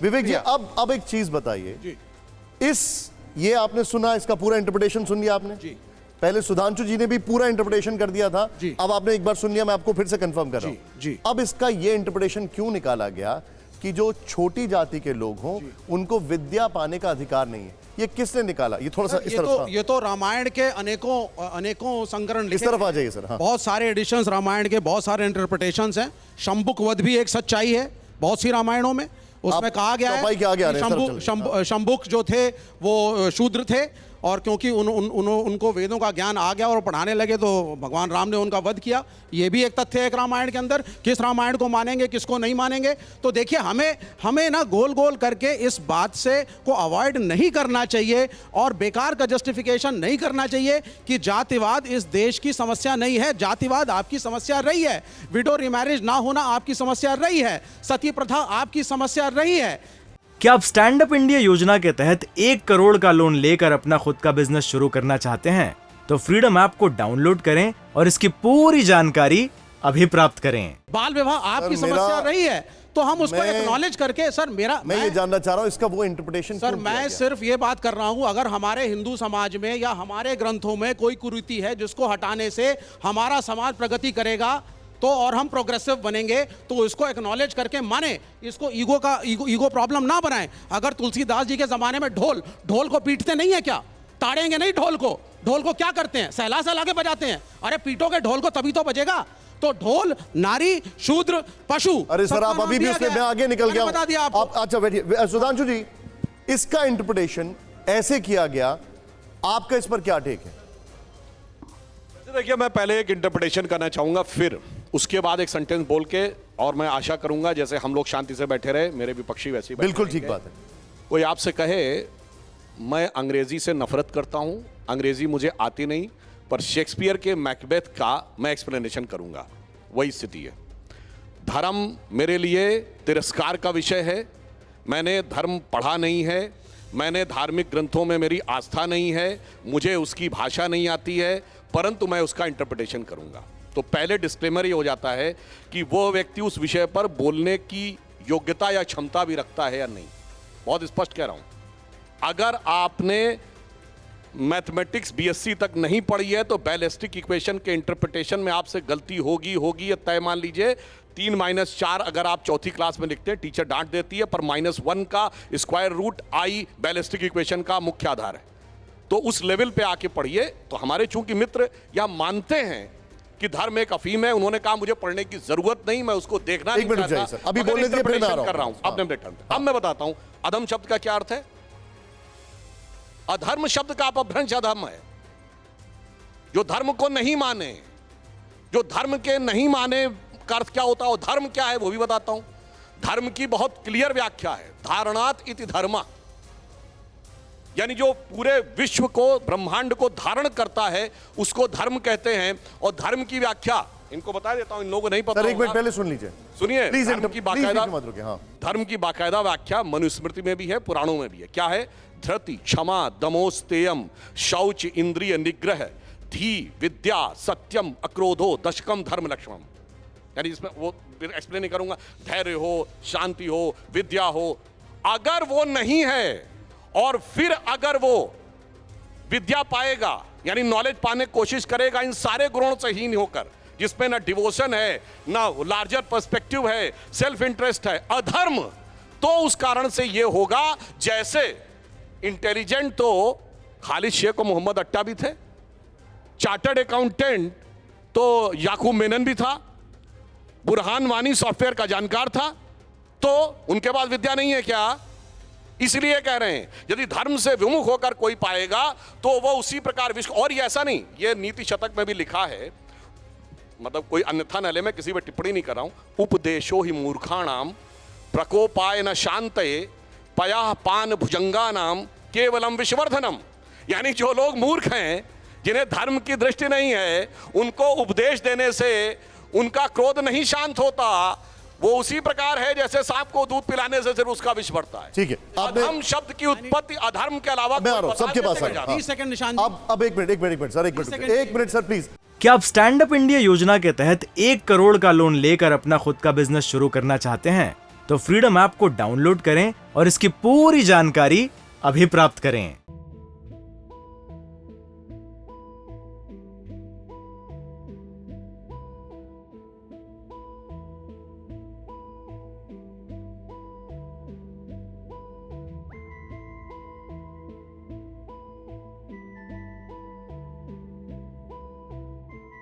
विवेक जी, अब एक चीज बताइए, ये आपने सुना, इसका पूरा इंटरप्रिटेशन सुन लिया आपने जी? पहले सुधांशु जी ने भी पूरा इंटरप्रिटेशन कर दिया था, अब आपने एक बार सुन लिया, मैं आपको फिर से कंफर्म कर रहा हूं। अब इसका ये इंटरप्रिटेशन क्यों निकाला गया कि जो छोटी जाति के लोग हों उनको विद्या पाने का अधिकार नहीं है? ये किसने निकाला? ये थोड़ा सा इस तरफ, ये तो रामायण के अनेकों संस्करण इस तरफ आ जाइए सर। हाँ। बहुत सारे एडिशंस रामायण के, बहुत सारे इंटरप्रिटेशंस हैं। शंभुक वध भी एक सच्चाई है बहुत सी रामायणों में। उसमें कहा गया है कि शंभुक जो थे वो शूद्र थे, और क्योंकि उनको वेदों का ज्ञान आ गया और पढ़ाने लगे तो भगवान राम ने उनका वध किया। ये भी एक तथ्य है एक रामायण के अंदर। किस रामायण को मानेंगे, किसको नहीं मानेंगे? तो देखिए, हमें ना गोल गोल करके इस बात से को अवॉइड नहीं करना चाहिए और बेकार का जस्टिफिकेशन नहीं करना चाहिए कि जातिवाद इस देश की समस्या नहीं है। जातिवाद आपकी समस्या रही है, विडो रिमैरिज ना होना आपकी समस्या रही है, सती प्रथा आपकी समस्या रही है। क्या आप स्टैंड अप इंडिया योजना के तहत 1 करोड़ का लोन लेकर अपना खुद का बिजनेस शुरू करना चाहते हैं? तो फ्रीडम ऐप को डाउनलोड करें और इसकी पूरी जानकारी अभी प्राप्त करें। बाल विवाह आपकी समस्या रही है तो हम उसको एक्नॉलेज करके, सर मैं ये जानना चाह रहा हूं इसका वो इंटरप्रिटेशन। सर मैं सिर्फ ये बात कर रहा हूं, अगर हमारे हिंदू समाज में या हमारे ग्रंथों में कोई कुरीति है जिसको हटाने से हमारा समाज प्रगति करेगा तो और हम प्रोग्रेसिव बनेंगे, तो इसको एक्नॉलेज करके माने, इसको ईगो प्रॉब्लम ना बनाएं। अगर तुलसीदास जी के जमाने में ढोल को पीटते नहीं है क्या? ताड़ेंगे नहीं ढोल को क्या करते हैं? सहला के बजाते हैं। अरे पीटोगे ढोल को तभी तो बजेगा। तो ढोल नारी, शूद्र, पशु। अरे सर, आप अभी भी उससे मैं आगे निकल गया। बता दिया आपको। अच्छा बैठिए। सुधांशु जी, इसका इंटरप्रिटेशन ऐसे किया गया, आपका इस पर क्या टेक है? देखिए, मैं पहले एक इंटरप्रिटेशन करना चाहूंगा, फिर उसके बाद एक सेंटेंस बोल के, और मैं आशा करूंगा जैसे हम लोग शांति से बैठे रहे, मेरे विपक्षी वैसे ही बिल्कुल ठीक बात है। कोई आपसे कहे मैं अंग्रेजी से नफरत करता हूं, अंग्रेजी मुझे आती नहीं, पर शेक्सपियर के मैकबेथ का मैं एक्सप्लेनेशन करूंगा, वही स्थिति है। धर्म मेरे लिए तिरस्कार का विषय है। मैंने धर्म पढ़ा नहीं है, मैंने धार्मिक ग्रंथों में मेरी आस्था नहीं है, मुझे उसकी भाषा नहीं आती है, परंतु मैं उसका इंटरप्रिटेशन करूंगा। तो पहले डिस्क्लेमर ये हो जाता है कि वो व्यक्ति उस विषय पर बोलने की योग्यता या क्षमता भी रखता है या नहीं। बहुत स्पष्ट कह रहा हूं, अगर आपने मैथमेटिक्स बीएससी तक नहीं पढ़ी है तो बैलिस्टिक इक्वेशन के इंटरप्रिटेशन में आपसे गलती होगी ये तय मान लीजिए। 3 - 4 अगर आप चौथी क्लास में लिखते हैं, टीचर डांट देती है, पर -1 का square root i ballistic equation का मुख्य आधार है। तो उस लेवल पे आके पढ़िए। तो हमारे चूंकि मित्र यह मानते हैं कि धर्म एक अफीम है, उन्होंने कहा मुझे पढ़ने की जरूरत नहीं, मैं उसको देखना नहीं चाहता, अभी बोलने के लिए कर रहा हूं। अब मैं बताता हूं अधम शब्द का क्या अर्थ है। अधर्म शब्द का अपभ्रंश अधम है। जो धर्म को नहीं माने, जो धर्म के नहीं माने का अर्थ क्या होता है, धर्म क्या है वो भी बताता हूं। धर्म की बहुत क्लियर व्याख्या है, धारणात इति धर्म, यानी जो पूरे विश्व को, ब्रह्मांड को धारण करता है उसको धर्म कहते हैं। और धर्म की व्याख्या इनको बता देता हूं, इन लोगों को नहीं पता। सर एक मिनट पहले सुन लीजिए, सुनिए। धर्म की बाकायदा व्याख्या मनुस्मृति में भी है, पुराणों में भी है। क्या है? धृति, क्षमा, दमोस्तेयम, शौच, इंद्रिय निग्रह, धी, विद्या, सत्यम, अक्रोधो, दशकम, धर्म लक्ष्मण। यानी इसमें वो एक्सप्लेन नहीं करूंगा। धैर्य हो, शांति हो, विद्या हो। अगर वो नहीं है और फिर अगर वो विद्या पाएगा, यानी नॉलेज पाने की कोशिश करेगा इन सारे गुणों से हीन होकर, जिसमें ना डिवोशन है, ना लार्जर पर्सपेक्टिव है, सेल्फ इंटरेस्ट है, अधर्म, तो उस कारण से ये होगा। जैसे इंटेलिजेंट तो खालिद शेख और मोहम्मद अट्टा भी थे, चार्टर्ड अकाउंटेंट तो याकूब मेनन भी था, बुरहान वानी सॉफ्टवेयर का जानकार था, तो उनके पास विद्या नहीं है क्या? इसलिए कह रहे हैं यदि धर्म से विमुख होकर कोई पाएगा तो वो उसी प्रकार विश्व। और ये ऐसा नहीं, ये नीति शतक में भी लिखा है, मतलब कोई अन्यथा न ले, मैं किसी पर टिप्पणी नहीं कर रहा हूं। उपदेशो ही मूर्खाणाम प्रकोपाय न शांतये पया पान भुजंगा नाम केवलम विश्वर्धनम। यानी जो लोग मूर्ख हैं, जिन्हें धर्म की दृष्टि नहीं है, उनको उपदेश देने से उनका क्रोध नहीं शांत होता। वो उसी प्रकार है जैसे सांप को दूध पिलाने से सिर्फ उसका विष बढ़ता है। ठीक है, अधर्म शब्द की उत्पत्ति अधर्म के अलावा सबके पास है। 30 सेकंड निशान। अब एक मिनट सर, एक मिनट सर प्लीज। क्या आप स्टैंड अप इंडिया योजना के तहत 1 करोड़ का लोन लेकर अपना खुद का बिजनेस शुरू करना चाहते हैं? तो फ्रीडम ऐप को डाउनलोड करें और इसकी पूरी जानकारी अभी प्राप्त करें।